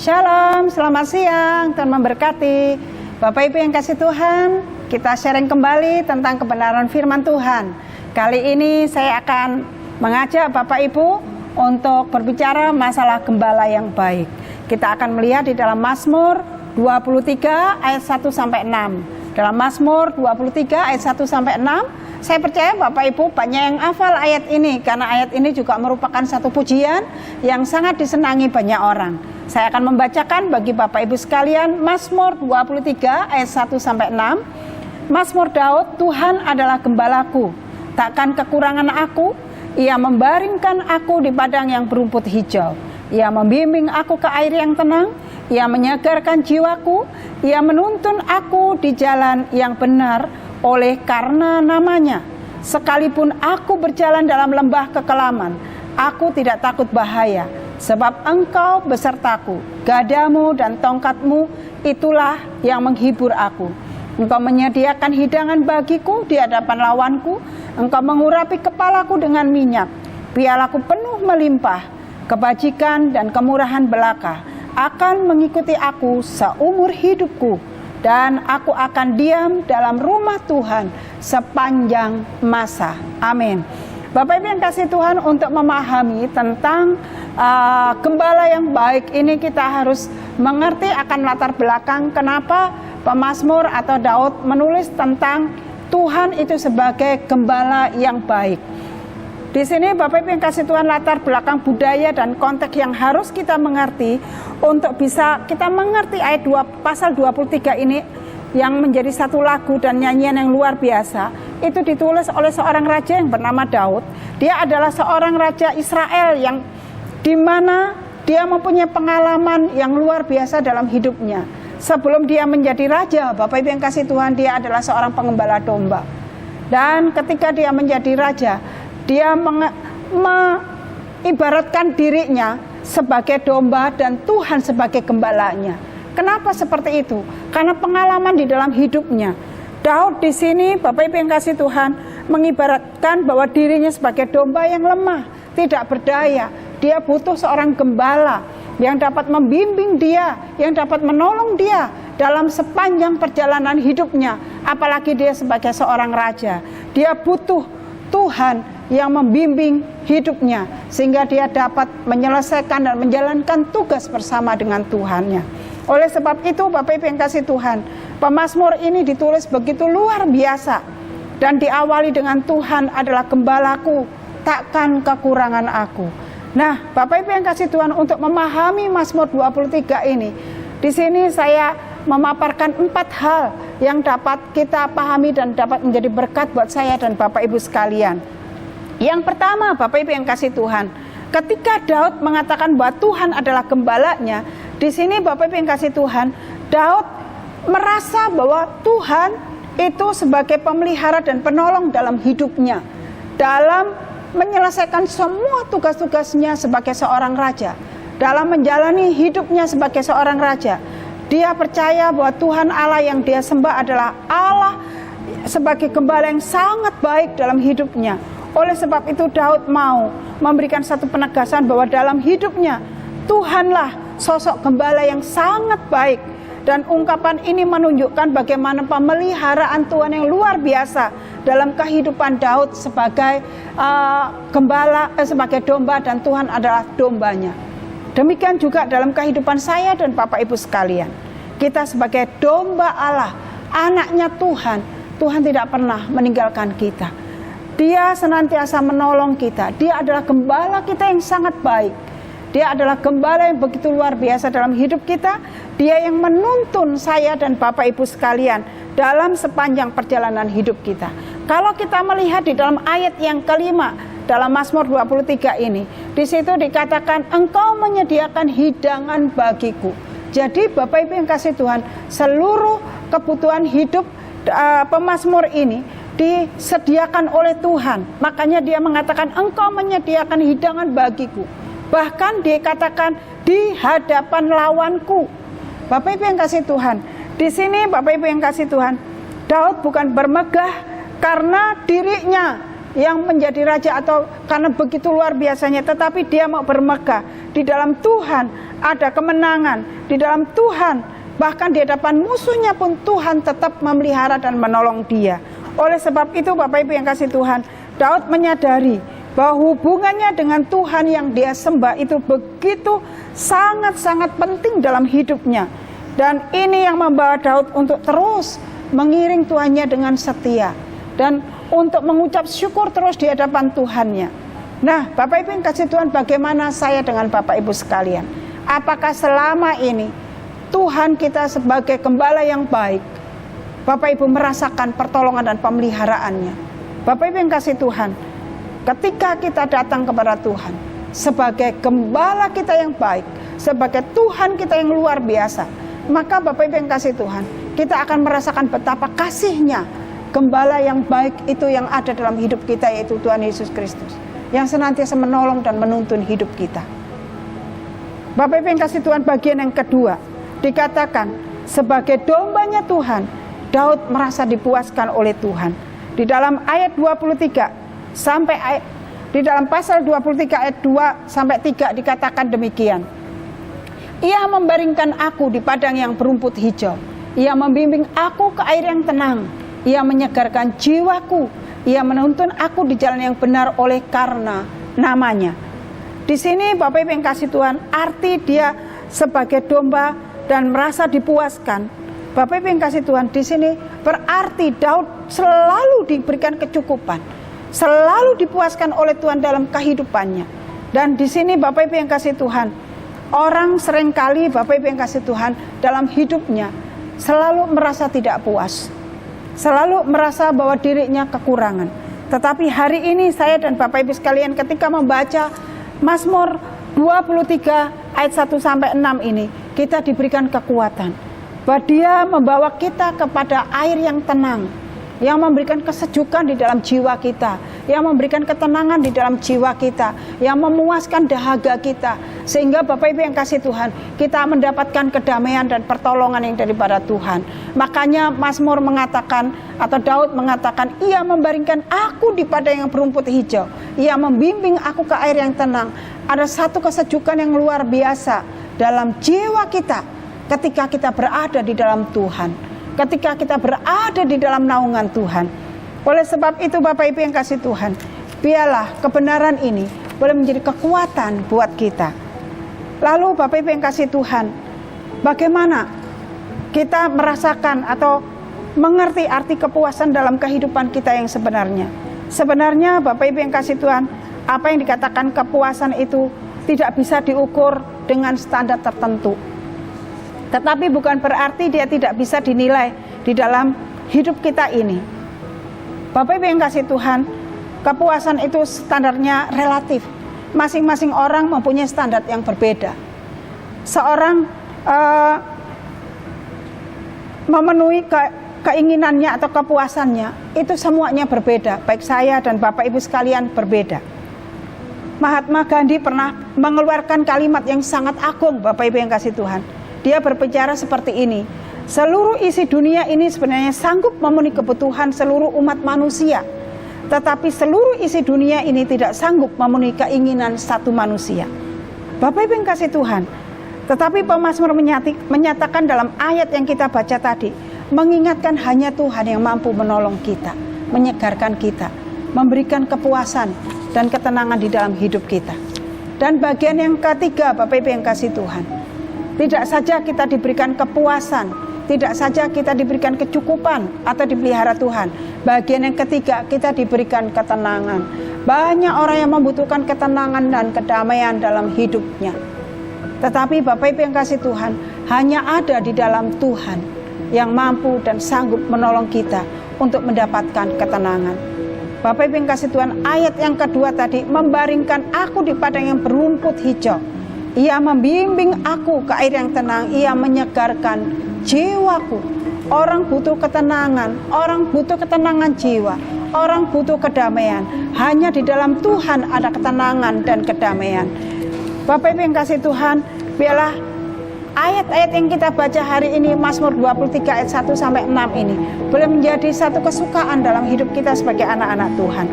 Shalom, selamat siang, Tuhan memberkati. Bapak Ibu yang kasih Tuhan, kita sharing kembali tentang kebenaran firman Tuhan. Kali ini saya akan mengajak Bapak Ibu untuk berbicara masalah gembala yang baik. Kita akan melihat di dalam Mazmur 23 ayat 1-6. Dalam Mazmur 23 ayat 1-6, saya percaya Bapak Ibu banyak yang hafal ayat ini, karena ayat ini juga merupakan satu pujian yang sangat disenangi banyak orang. Saya akan membacakan bagi Bapak Ibu sekalian Mazmur 23 ayat 1-6. Mazmur Daud, Tuhan adalah gembalaku, takkan kekurangan aku. Ia membaringkan aku di padang yang berumput hijau. Ia membimbing aku ke air yang tenang. Ia menyegarkan jiwaku. Ia menuntun aku di jalan yang benar oleh karena namanya. Sekalipun aku berjalan dalam lembah kekelaman, aku tidak takut bahaya. Sebab engkau besertaku, gadamu dan tongkatmu itulah yang menghibur aku. Engkau menyediakan hidangan bagiku di hadapan lawanku. Engkau mengurapi kepalaku dengan minyak. Pialaku penuh melimpah. Kebajikan dan kemurahan belaka akan mengikuti aku seumur hidupku. Dan aku akan diam dalam rumah Tuhan sepanjang masa. Amin. Bapak Ibu yang kasih Tuhan, untuk memahami tentang gembala yang baik ini kita harus mengerti akan latar belakang kenapa pemazmur atau Daud menulis tentang Tuhan itu sebagai gembala yang baik. Di sini Bapak Ibu yang kasih Tuhan, latar belakang budaya dan konteks yang harus kita mengerti untuk bisa kita mengerti ayat 2 pasal 23 ini yang menjadi satu lagu dan nyanyian yang luar biasa. Itu ditulis oleh seorang raja yang bernama Daud. Dia adalah seorang raja Israel yang dimana dia mempunyai pengalaman yang luar biasa dalam hidupnya. Sebelum dia menjadi raja, Bapak Ibu yang kasih Tuhan, dia adalah seorang pengembala domba. Dan ketika dia menjadi raja, dia mengibaratkan dirinya sebagai domba dan Tuhan sebagai gembalanya. Kenapa seperti itu? Karena pengalaman di dalam hidupnya. Daud di sini, Bapak Ibu yang kasih Tuhan, mengibaratkan bahwa dirinya sebagai domba yang lemah, tidak berdaya. Dia butuh seorang gembala yang dapat membimbing dia, yang dapat menolong dia dalam sepanjang perjalanan hidupnya. Apalagi dia sebagai seorang raja. Dia butuh Tuhan yang membimbing hidupnya, sehingga dia dapat menyelesaikan dan menjalankan tugas bersama dengan Tuhannya. Oleh sebab itu, Bapak Ibu yang kasih Tuhan, pemazmur ini ditulis begitu luar biasa dan diawali dengan Tuhan adalah gembalaku, takkan kekurangan aku. Nah, Bapak Ibu yang kasih Tuhan, untuk memahami Mazmur 23 ini, di sini saya memaparkan 4 hal yang dapat kita pahami dan dapat menjadi berkat buat saya dan Bapak Ibu sekalian. Yang pertama, Bapak Ibu yang kasih Tuhan, ketika Daud mengatakan bahwa Tuhan adalah gembalanya, di sini Bapak Ibu yang kasih Tuhan, Daud merasa bahwa Tuhan itu sebagai pemelihara dan penolong dalam hidupnya, dalam menyelesaikan semua tugas-tugasnya sebagai seorang raja, dalam menjalani hidupnya sebagai seorang raja. Dia percaya bahwa Tuhan Allah yang dia sembah adalah Allah sebagai gembala yang sangat baik dalam hidupnya. Oleh sebab itu Daud mau memberikan satu penegasan bahwa dalam hidupnya Tuhanlah sosok gembala yang sangat baik. Dan ungkapan ini menunjukkan bagaimana pemeliharaan Tuhan yang luar biasa dalam kehidupan Daud sebagai gembala, sebagai domba, dan Tuhan adalah dombanya. Demikian juga dalam kehidupan saya dan Bapak Ibu sekalian. Kita sebagai domba Allah, anaknya Tuhan, Tuhan tidak pernah meninggalkan kita. Dia senantiasa menolong kita. Dia adalah gembala kita yang sangat baik. Dia adalah gembala yang begitu luar biasa dalam hidup kita. Dia yang menuntun saya dan Bapak Ibu sekalian dalam sepanjang perjalanan hidup kita. Kalau kita melihat di dalam ayat yang kelima dalam Mazmur 23 ini, di situ dikatakan engkau menyediakan hidangan bagiku. Jadi Bapak Ibu yang kasih Tuhan, seluruh kebutuhan hidup pemazmur ini disediakan oleh Tuhan. Makanya dia mengatakan engkau menyediakan hidangan bagiku. Bahkan dikatakan di hadapan lawanku. Bapak Ibu yang kasih Tuhan, di sini Bapak Ibu yang kasih Tuhan, Daud bukan bermegah karena dirinya yang menjadi raja atau karena begitu luar biasanya, tetapi dia mau bermegah. Di dalam Tuhan ada kemenangan, di dalam Tuhan bahkan di hadapan musuhnya pun Tuhan tetap memelihara dan menolong dia. Oleh sebab itu Bapak Ibu yang kasih Tuhan, Daud menyadari bahwa hubungannya dengan Tuhan yang dia sembah itu begitu sangat-sangat penting dalam hidupnya. Dan ini yang membawa Daud untuk terus mengiring Tuhannya dengan setia dan untuk mengucap syukur terus di hadapan Tuhannya. Nah, Bapak Ibu yang kasih Tuhan, bagaimana saya dengan Bapak Ibu sekalian? Apakah selama ini Tuhan kita sebagai gembala yang baik, Bapak Ibu merasakan pertolongan dan pemeliharaannya? Bapak Ibu yang kasih Tuhan, ketika kita datang kepada Tuhan sebagai gembala kita yang baik, sebagai Tuhan kita yang luar biasa, maka Bapak Ibu yang kasih Tuhan, kita akan merasakan betapa kasihnya gembala yang baik itu yang ada dalam hidup kita, yaitu Tuhan Yesus Kristus, yang senantiasa menolong dan menuntun hidup kita. Bapak Ibu yang kasih Tuhan, bagian yang kedua dikatakan sebagai dombanya Tuhan, Daud merasa dipuaskan oleh Tuhan. Di dalam ayat 23 sampai di dalam pasal 23 ayat 2 sampai 3 dikatakan demikian. Ia membaringkan aku di padang yang berumput hijau. Ia membimbing aku ke air yang tenang. Ia menyegarkan jiwaku. Ia menuntun aku di jalan yang benar oleh karena namanya. Di sini Bapak Ibu yang kasih Tuhan, arti dia sebagai domba dan merasa dipuaskan. Bapak Ibu yang kasih Tuhan, di sini berarti Daud selalu diberikan kecukupan, selalu dipuaskan oleh Tuhan dalam kehidupannya. Dan di sini Bapak Ibu yang kasih Tuhan, orang seringkali Bapak Ibu yang kasih Tuhan dalam hidupnya selalu merasa tidak puas, selalu merasa bahwa dirinya kekurangan. Tetapi hari ini saya dan Bapak Ibu sekalian ketika membaca Mazmur 23 ayat 1 sampai 6 ini, kita diberikan kekuatan bahwa dia membawa kita kepada air yang tenang, yang memberikan kesejukan di dalam jiwa kita, yang memberikan ketenangan di dalam jiwa kita, yang memuaskan dahaga kita, sehingga Bapak Ibu yang kasih Tuhan, kita mendapatkan kedamaian dan pertolongan yang daripada Tuhan. Makanya Mazmur mengatakan, atau Daud mengatakan, ia membaringkan aku di padang yang berumput hijau, ia membimbing aku ke air yang tenang. Ada satu kesejukan yang luar biasa dalam jiwa kita ketika kita berada di dalam Tuhan, ketika kita berada di dalam naungan Tuhan. Oleh sebab itu Bapak Ibu yang kasih Tuhan, biarlah kebenaran ini boleh menjadi kekuatan buat kita. Lalu Bapak Ibu yang kasih Tuhan, bagaimana kita merasakan atau mengerti arti kepuasan dalam kehidupan kita yang sebenarnya? Sebenarnya Bapak Ibu yang kasih Tuhan, apa yang dikatakan kepuasan itu tidak bisa diukur dengan standar tertentu. Tetapi bukan berarti dia tidak bisa dinilai di dalam hidup kita ini. Bapak Ibu yang kasih Tuhan, kepuasan itu standarnya relatif. Masing-masing orang mempunyai standar yang berbeda. Seorang memenuhi keinginannya atau kepuasannya, itu semuanya berbeda. Baik saya dan Bapak Ibu sekalian berbeda. Mahatma Gandhi pernah mengeluarkan kalimat yang sangat agung, Bapak Ibu yang kasih Tuhan. Dia berbicara seperti ini, seluruh isi dunia ini sebenarnya sanggup memenuhi kebutuhan seluruh umat manusia, tetapi seluruh isi dunia ini tidak sanggup memenuhi keinginan satu manusia. Bapak Ibu yang kasih Tuhan, tetapi pemazmur menyatakan dalam ayat yang kita baca tadi, mengingatkan hanya Tuhan yang mampu menolong kita, menyegarkan kita, memberikan kepuasan dan ketenangan di dalam hidup kita. Dan bagian yang ketiga Bapak Ibu yang kasih Tuhan, tidak saja kita diberikan kepuasan, tidak saja kita diberikan kecukupan atau dipelihara Tuhan. Bagian yang ketiga, kita diberikan ketenangan. Banyak orang yang membutuhkan ketenangan dan kedamaian dalam hidupnya. Tetapi Bapak Ibu yang kasih Tuhan, hanya ada di dalam Tuhan yang mampu dan sanggup menolong kita untuk mendapatkan ketenangan. Bapak Ibu yang kasih Tuhan, ayat yang kedua tadi, membaringkan aku di padang yang berumput hijau. Ia membimbing aku ke air yang tenang, ia menyegarkan jiwaku. Orang butuh ketenangan, orang butuh ketenangan jiwa, orang butuh kedamaian. Hanya di dalam Tuhan ada ketenangan dan kedamaian. Bapak Ibu yang kasih Tuhan, biarlah ayat-ayat yang kita baca hari ini, Mazmur 23 ayat 1 sampai 6 ini boleh menjadi satu kesukaan dalam hidup kita sebagai anak-anak Tuhan.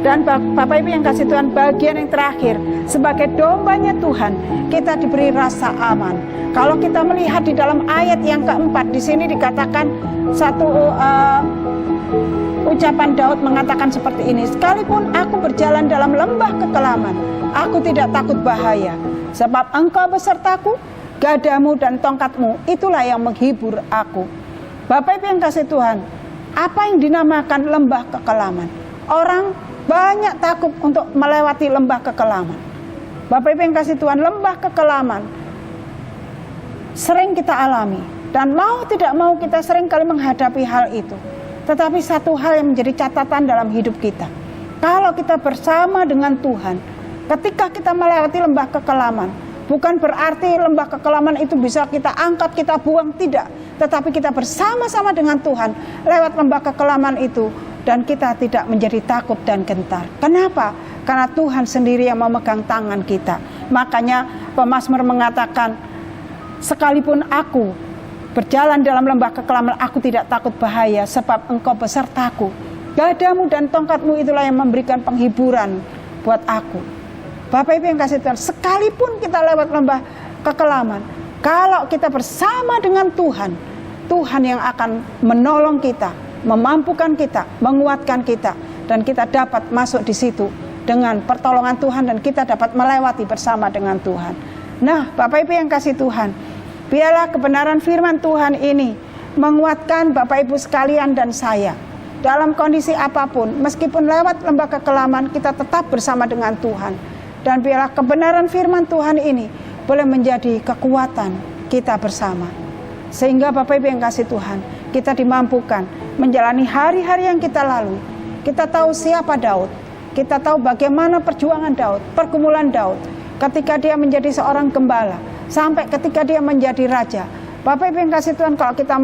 Dan Bapak Ibu yang kasih Tuhan, bagian yang terakhir, sebagai dombanya Tuhan, kita diberi rasa aman. Kalau kita melihat di dalam ayat yang keempat, di sini dikatakan ucapan Daud mengatakan seperti ini, sekalipun aku berjalan dalam lembah kekelaman, aku tidak takut bahaya, sebab Engkau besertaku, gadamu dan tongkatmu, itulah yang menghibur aku. Bapak Ibu yang kasih Tuhan, apa yang dinamakan lembah kekelaman? Orang banyak takut untuk melewati lembah kekelaman. Bapak Ibu yang kasih Tuhan, lembah kekelaman sering kita alami, dan mau tidak mau kita sering kali menghadapi hal itu. Tetapi satu hal yang menjadi catatan dalam hidup kita, kalau kita bersama dengan Tuhan, ketika kita melewati lembah kekelaman, bukan berarti lembah kekelaman itu bisa kita angkat, kita buang, tidak. Tetapi kita bersama-sama dengan Tuhan lewat lembah kekelaman itu, dan kita tidak menjadi takut dan gentar. Kenapa? Karena Tuhan sendiri yang memegang tangan kita. Makanya pemazmur mengatakan, sekalipun aku berjalan dalam lembah kekelaman, aku tidak takut bahaya, sebab Engkau besertaku. Gadamu dan tongkatmu itulah yang memberikan penghiburan buat aku. Bapak Ibu yang kasih Tuhan, sekalipun kita lewat lembah kekelaman, kalau kita bersama dengan Tuhan, Tuhan yang akan menolong kita, memampukan kita, menguatkan kita, dan kita dapat masuk di situ dengan pertolongan Tuhan, dan kita dapat melewati bersama dengan Tuhan. Nah, Bapak Ibu yang kasih Tuhan, biarlah kebenaran firman Tuhan ini menguatkan Bapak Ibu sekalian dan saya. Dalam kondisi apapun, meskipun lewat lembah kekelaman, kita tetap bersama dengan Tuhan. Dan biarlah kebenaran firman Tuhan ini boleh menjadi kekuatan kita bersama. Sehingga Bapak Ibu yang kasih Tuhan, kita dimampukan menjalani hari-hari yang kita lalui. Kita tahu siapa Daud, kita tahu bagaimana perjuangan Daud, pergumulan Daud, ketika dia menjadi seorang gembala, sampai ketika dia menjadi raja. Bapak Ibu yang kasih Tuhan, kalau kita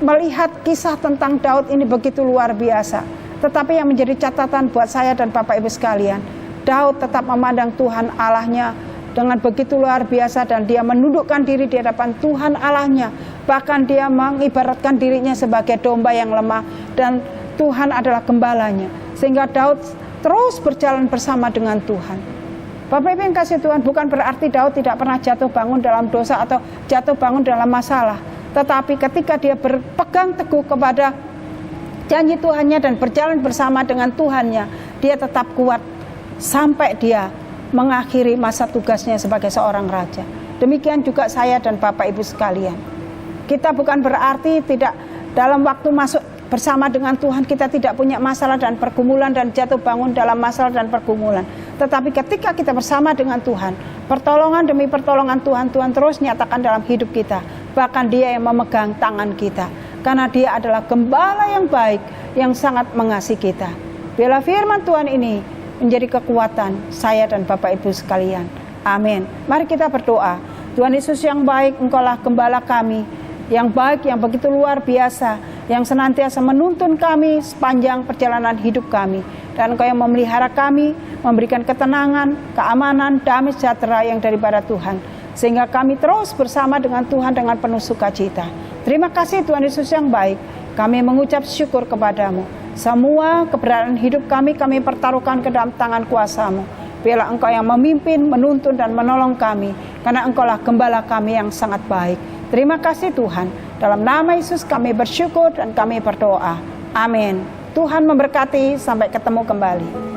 melihat kisah tentang Daud ini begitu luar biasa. Tetapi yang menjadi catatan buat saya dan Bapak Ibu sekalian, Daud tetap memandang Tuhan Allahnya dengan begitu luar biasa, dan dia menundukkan diri di hadapan Tuhan Allahnya. Bahkan dia mengibaratkan dirinya sebagai domba yang lemah, dan Tuhan adalah gembalanya. Sehingga Daud terus berjalan bersama dengan Tuhan. Bapak Ibu yang kasih Tuhan, bukan berarti Daud tidak pernah jatuh bangun dalam dosa atau jatuh bangun dalam masalah. Tetapi ketika dia berpegang teguh kepada janji Tuhannya dan berjalan bersama dengan Tuhannya, dia tetap kuat sampai dia mengakhiri masa tugasnya sebagai seorang raja. Demikian juga saya dan Bapak Ibu sekalian. Kita bukan berarti tidak dalam waktu masuk bersama dengan Tuhan kita tidak punya masalah dan pergumulan dan jatuh bangun dalam masalah dan pergumulan. Tetapi ketika kita bersama dengan Tuhan, pertolongan demi pertolongan Tuhan terus nyatakan dalam hidup kita. Bahkan Dia yang memegang tangan kita, karena Dia adalah gembala yang baik, yang sangat mengasihi kita. Biarlah firman Tuhan ini menjadi kekuatan saya dan Bapak Ibu sekalian. Amin. Mari kita berdoa. Tuhan Yesus yang baik, Engkaulah gembala kami, yang baik, yang begitu luar biasa, yang senantiasa menuntun kami sepanjang perjalanan hidup kami. Dan Engkau yang memelihara kami, memberikan ketenangan, keamanan, damai sejahtera yang daripada Tuhan. Sehingga kami terus bersama dengan Tuhan dengan penuh sukacita. Terima kasih Tuhan Yesus yang baik. Kami mengucap syukur kepadamu. Semua keberadaan hidup kami pertaruhkan ke dalam tangan kuasa-Mu. Biarlah Engkau yang memimpin, menuntun dan menolong kami. Karena Engkaulah gembala kami yang sangat baik. Terima kasih Tuhan. Dalam nama Yesus kami bersyukur dan kami berdoa. Amin. Tuhan memberkati, sampai ketemu kembali.